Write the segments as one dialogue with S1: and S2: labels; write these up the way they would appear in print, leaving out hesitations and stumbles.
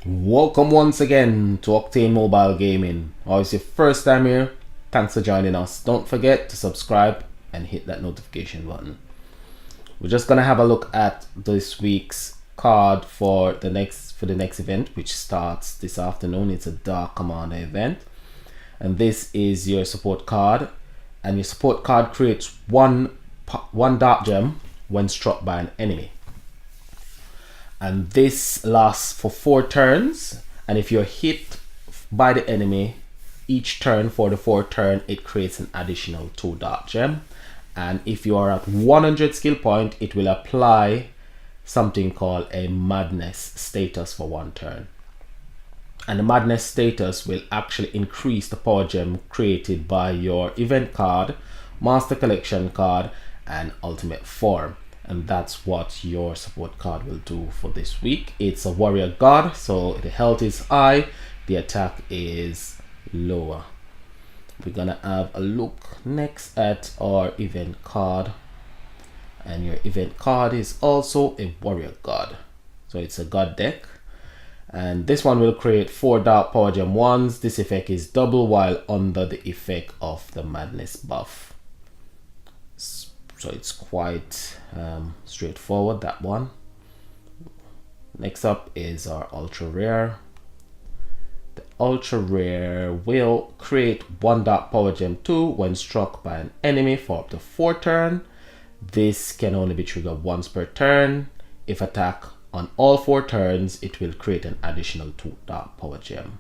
S1: Welcome once again to Octane Mobile Gaming. Or if it's your first time here, thanks for joining us. Don't forget to subscribe and hit that notification button. We're just gonna have a look at this week's card for the next event, which starts this afternoon. It's a Dark Commander event, and this is your support card. And your support card creates one dark gem when struck by an enemy. And this lasts for 4 turns, and if you're hit by the enemy each turn for the 4th turn, it creates an additional 2 dark gem. And if you are at 100 skill point, it will apply something called a madness status for 1 turn. And the madness status will actually increase the power gem created by your event card, master collection card, and ultimate form. And that's what your support card will do for this week. It's a warrior god, so the health is high, the attack is lower. We're gonna have a look next at our event card, and your event card is also a warrior god, so it's a god deck. And this one will create 4 dark power gem 1s. This effect is double while under the effect of the madness buff. So it's quite straightforward, that one. Next up is our ultra rare. The ultra rare will create 1 dark power gem 2 when struck by an enemy for up to 4 turns. This can only be triggered once per turn. If attack on all 4 turns, it will create an additional 2 dark power gem.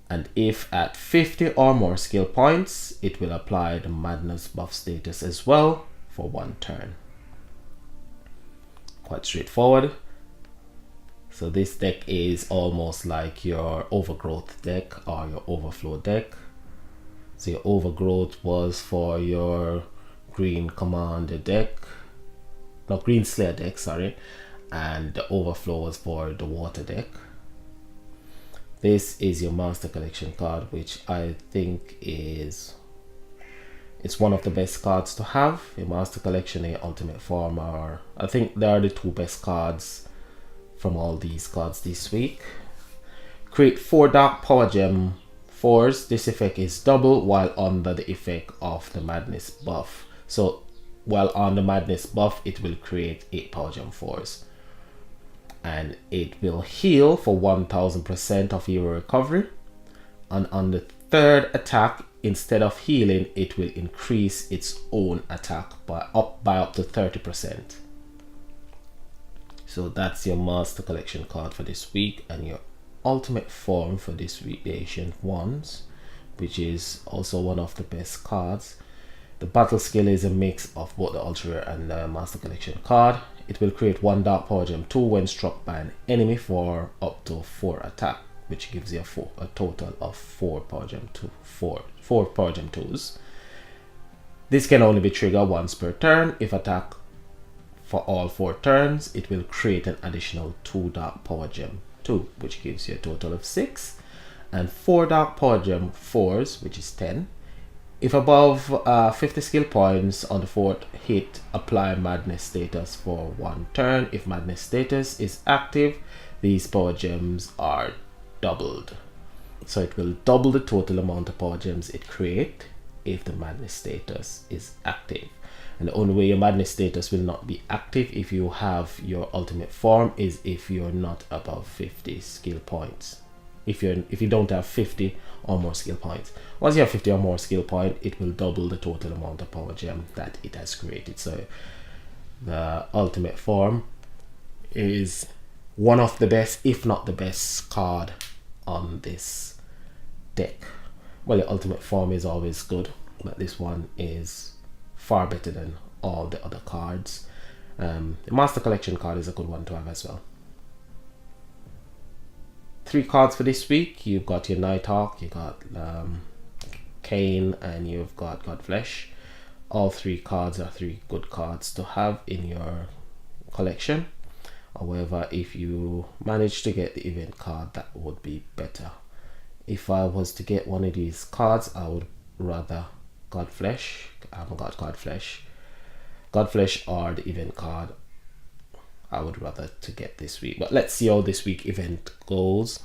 S1: And if at 50 or more skill points, it will apply the madness buff status as well for 1 turn. Quite straightforward. So this deck is almost like your overgrowth deck or your overflow deck. So your overgrowth was for your green commander deck, no, green slayer deck, sorry, and the overflow was for the water deck. This is your master collection card, which I think it's one of the best cards to have. Your master collection and your ultimate form are, I think they are the 2 best cards from all these cards this week. Create 4 dark power gem 4s. This effect is double while under the effect of the madness buff. So while on the madness buff, it will create 8 power gem 4s. And it will heal for 1000% of your recovery. And on the 3rd attack, instead of healing, it will increase its own attack by up to 30%. So that's your master collection card for this week, and your ultimate form for this week, the ancient ones, which is also one of the best cards. The battle skill is a mix of both the ultra rare and the master collection card. It will create 1 dark power gem 2 when struck by an enemy for up to 4 attack, which gives you a total of 4 power gem 2s. This can only be triggered once per turn. If attack for all 4 turns, it will create an additional 2 dark power gem 2, which gives you a total of 6, and 4 dark power gem 4s, which is 10. If above 50 skill points on the 4th hit, apply madness status for 1 turn. If madness status is active, these power gems are doubled. So it will double the total amount of power gems it creates if the madness status is active. And the only way your madness status will not be active if you have your ultimate form is if you're not above 50 skill points. If you don't have 50 or more skill points. Once you have 50 or more skill point, it will double the total amount of power gem that it has created. So the ultimate form is one of the best, if not the best card on this deck. Well, the ultimate form is always good, but this one is far better than all the other cards. The master collection card is a good one to have as well. 3 cards for this week. You've got your Nighthawk, you got Kane, and you've got Godflesh. All 3 cards are 3 good cards to have in your collection. However, if you manage to get the event card, that would be better. If I was to get one of these cards, I would rather Godflesh. I haven't got Godflesh. Godflesh or the event card. I would rather to get this week. But let's see how this week event goes.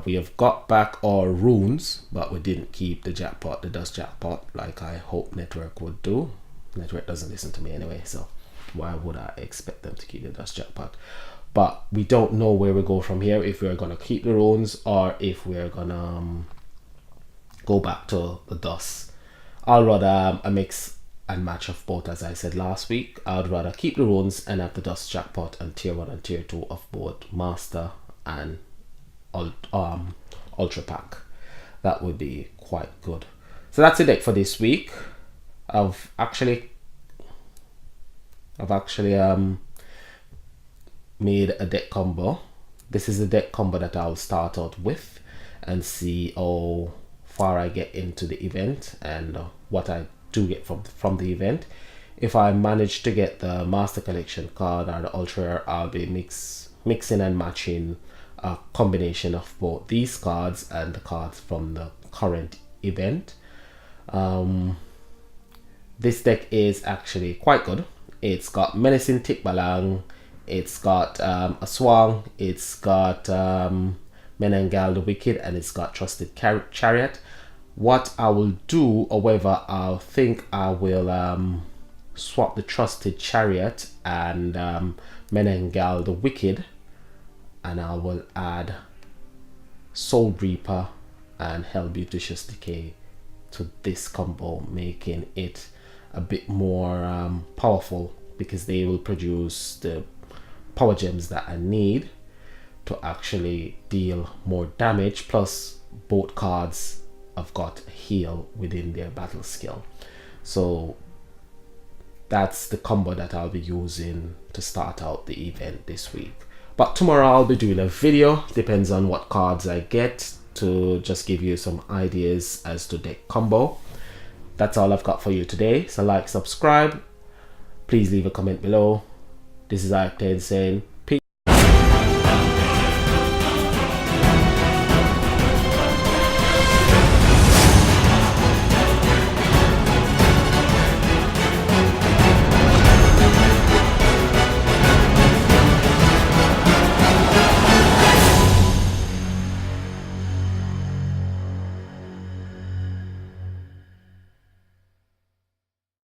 S1: We have got back our runes, but we didn't keep the jackpot, the dust jackpot, like I hope Network would do. Network doesn't listen to me anyway, so why would I expect them to keep the dust jackpot? But we don't know where we go from here, if we're gonna keep the runes or if we're gonna go back to the dust. I'll rather a mix and match of both, as I said last week. I'd rather keep the runes and have the dust jackpot and tier 1 and tier 2 of both master and ultra pack. That would be quite good. So that's the deck for this week. I've actually made a deck combo. This is a deck combo that I'll start out with and see how far I get into the event and what I do get from the event. If I manage to get the master collection card or the ultra, I'll be mixing and matching a combination of both these cards and the cards from the current event. This deck is actually quite good. It's got Menacing Tikbalang, it's got a Swang, it's got Menengal the Wicked, and it's got Trusted Chariot. What I will do, however, I think I will swap the Trusted Chariot and Menengal the Wicked, and I will add Soul Reaper and Hell Beauticious Decay to this combo, making it a bit more powerful, because they will produce the power gems that I need to actually deal more damage, plus both cards have got heal within their battle skill. So that's the combo that I'll be using to start out the event this week. But tomorrow I'll be doing a video, depends on what cards I get, to just give you some ideas as to deck combo. That's all I've got for you today. So like, subscribe, please leave a comment below. This is Ike saying